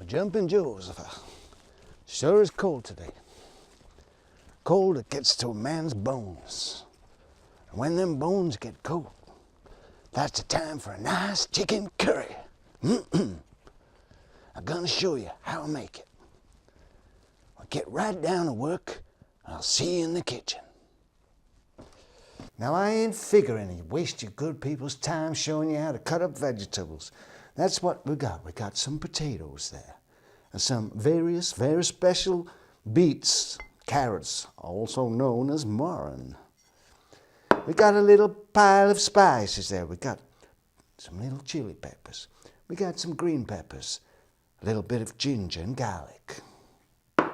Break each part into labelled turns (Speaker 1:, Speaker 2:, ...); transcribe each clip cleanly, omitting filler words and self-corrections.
Speaker 1: Jumping Joseph. Sure is cold today. Cold that gets to a man's bones. And when them bones get cold, that's the time for a nice chicken curry. I'm gonna show you how I make it. I'll get right down to work, and I'll see you in the kitchen. Now I ain't figuring to waste your good people's time showing you how to cut up vegetables. That's what we got. We got some potatoes there, and some various very special beets, carrots, also known as marron. We got a little pile of spices there. We got some little chili peppers. We got some green peppers, a little bit of ginger and garlic, a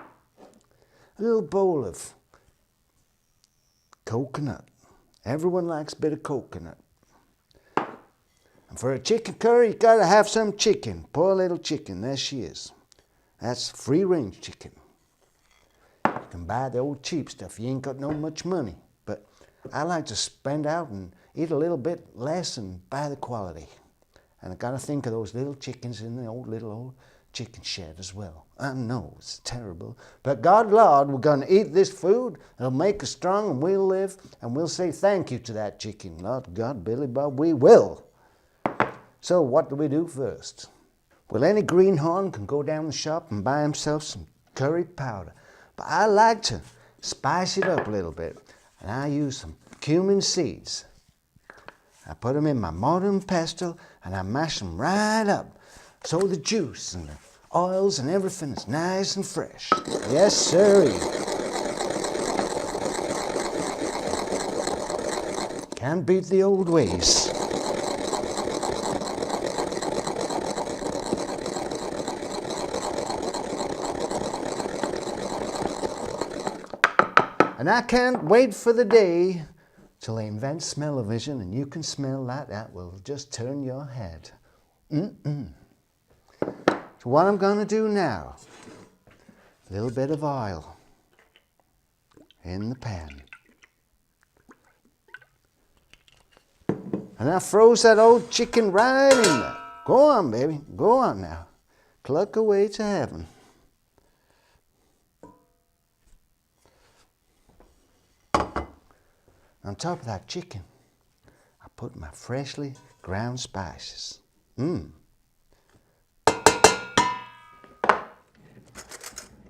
Speaker 1: little bowl of coconut. Everyone likes a bit of coconut. And for a chicken curry, you gotta have some chicken. Poor little chicken, there she is. That's free-range chicken. You can buy the old cheap stuff. You ain't got no much money. But I like to spend out and eat a little bit less and buy the quality. And I gotta think of those little chickens in the little old chicken shed as well. I know it's terrible, but God, Lord, we're gonna eat this food. It'll make us strong, and we'll live, and we'll say thank you to that chicken. Lord God, Billy Bob, we will. So what do we do first? Well, any greenhorn can go down the shop and buy himself some curry powder, but I like to spice it up a little bit, and I use some cumin seeds. I put them in my mortar and pestle, and I mash them right up, so the juice and the oils and everything is nice and fresh. Yes, sir. Can't beat the old ways. And I can't wait for the day till they invent smell-o-vision and you can smell that. That will just turn your head. So what I'm going to do now, a little bit of oil in the pan. And I froze that old chicken right in there. Go on, baby. Go on now. Cluck away to heaven. On top of that chicken, I put my freshly ground spices. And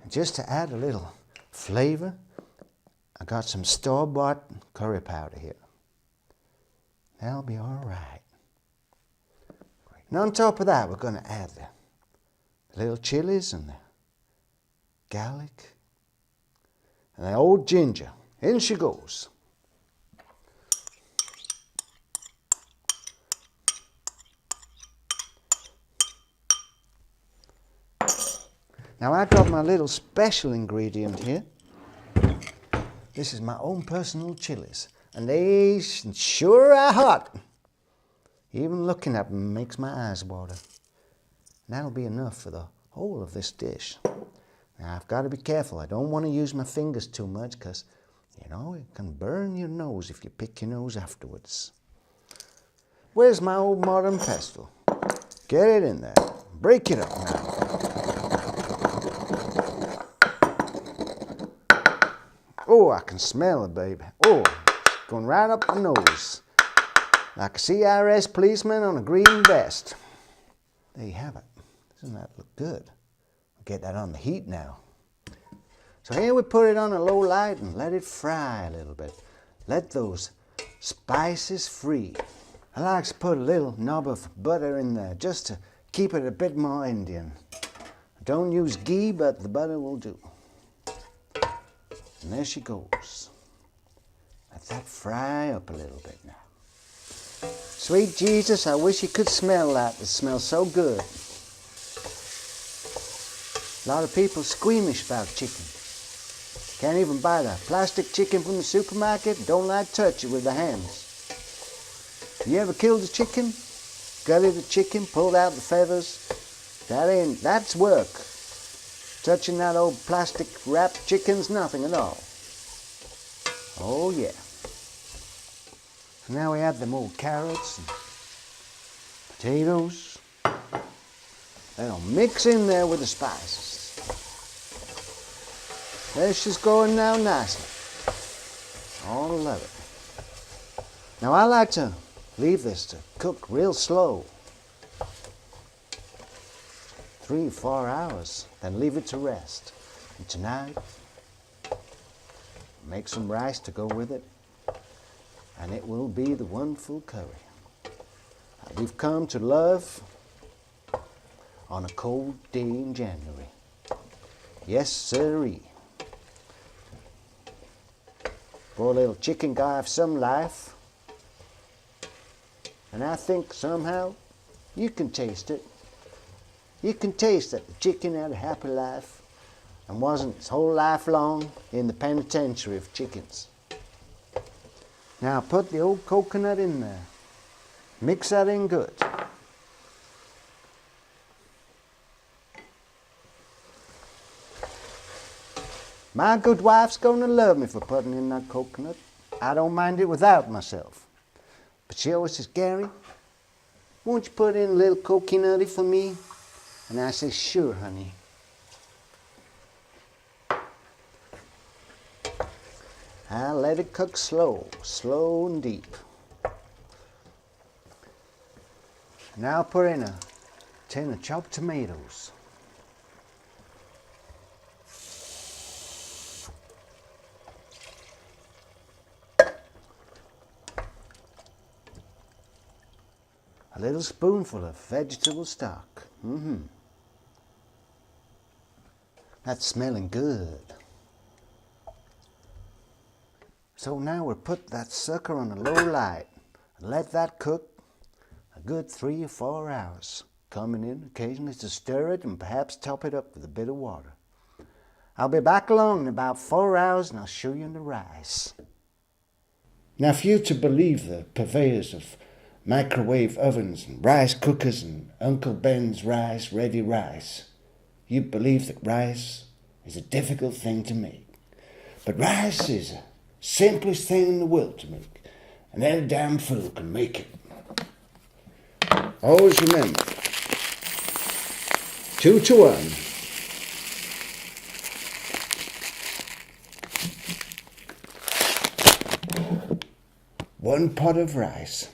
Speaker 1: just to add a little flavor, I got some store-bought curry powder here. That'll be all right. And on top of that, we're going to add the little chilies and the garlic and the old ginger. In she goes. Now I got my little special ingredient here. This is my own personal chilies, and they sure are hot. Even looking at them makes my eyes water. And that'll be enough for the whole of this dish. Now I've got to be careful. I don't want to use my fingers too much because, you know, it can burn your nose if you pick your nose afterwards. Where's my old mortar and pestle? Get it in there. Break it up now. Oh, I can smell it, baby. Oh, it's going right up the nose. Like a CRS policeman on a green vest. There you have it. Doesn't that look good? I'll get that on the heat now. So here we put it on a low light and let it fry a little bit. Let those spices free. I like to put a little knob of butter in there just to keep it a bit more Indian. Don't use ghee, but the butter will do. And there she goes. Let that fry up a little bit now. Sweet Jesus, I wish you could smell that. It smells so good. A lot of people squeamish about chicken. Can't even buy the plastic chicken from the supermarket. Don't like to touch it with their hands. You ever killed a chicken? Gutted a chicken, pulled out the feathers? That's work. Touching that old plastic wrapped chicken's nothing at all. Oh yeah. So now we add them old carrots and potatoes. That'll mix in there with the spices. There she's going now nicely. Oh, I love it. Now I like to leave this to cook real slow. 3 or 4 hours, then leave it to rest. And tonight, make some rice to go with it, and it will be the wonderful curry we've come to love on a cold day in January. Yes, sirree. Poor little chicken guy have some life, and I think somehow you can taste it. You can taste that the chicken had a happy life and wasn't his whole life long in the penitentiary of chickens. Now put the old coconut in there. Mix that in good. My good wife's gonna love me for putting in that coconut. I don't mind it without myself. But she always says, Gary, won't you put in a little coconutty for me? And I say, sure, honey. I let it cook slow, slow and deep. Now put in a tin of chopped tomatoes. A little spoonful of vegetable stock. That's smelling good. So now we'll put that sucker on a low light and let that cook a good 3 or 4 hours, coming in occasionally to stir it and perhaps top it up with a bit of water. I'll be back along in about 4 hours and I'll show you the rice. Now for you to believe the purveyors of microwave ovens and rice cookers and Uncle Ben's rice, ready rice, you believe that rice is a difficult thing to make. But rice is the simplest thing in the world to make, and any damn fool can make it. Always remember, 2 to 1. One pot of rice.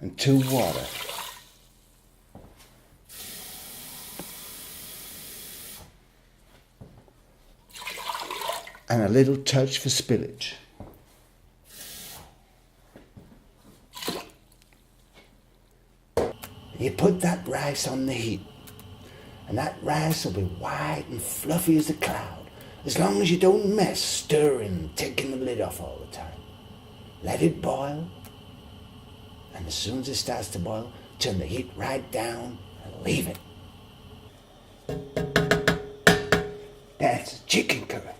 Speaker 1: And 2 water. And a little touch for spillage. You put that rice on the heat, and that rice will be white and fluffy as a cloud, as long as you don't mess stirring and taking the lid off all the time. Let it boil, and as soon as it starts to boil, turn the heat right down and leave it. That's chicken curry.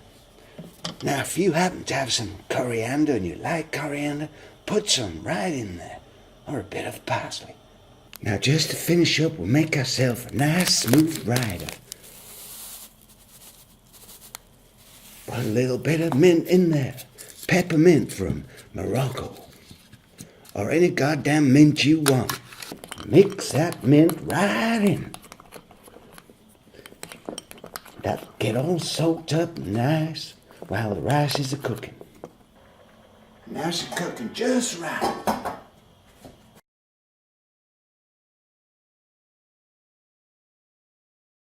Speaker 1: Now, if you happen to have some coriander and you like coriander, put some right in there, or a bit of parsley. Now, just to finish up, we'll make ourselves a nice smooth rider. Put a little bit of mint in there, peppermint from Morocco, or any goddamn mint you want. Mix that mint right in. That'll get all soaked up nice while the rice is a-cooking. Now she's cooking just right.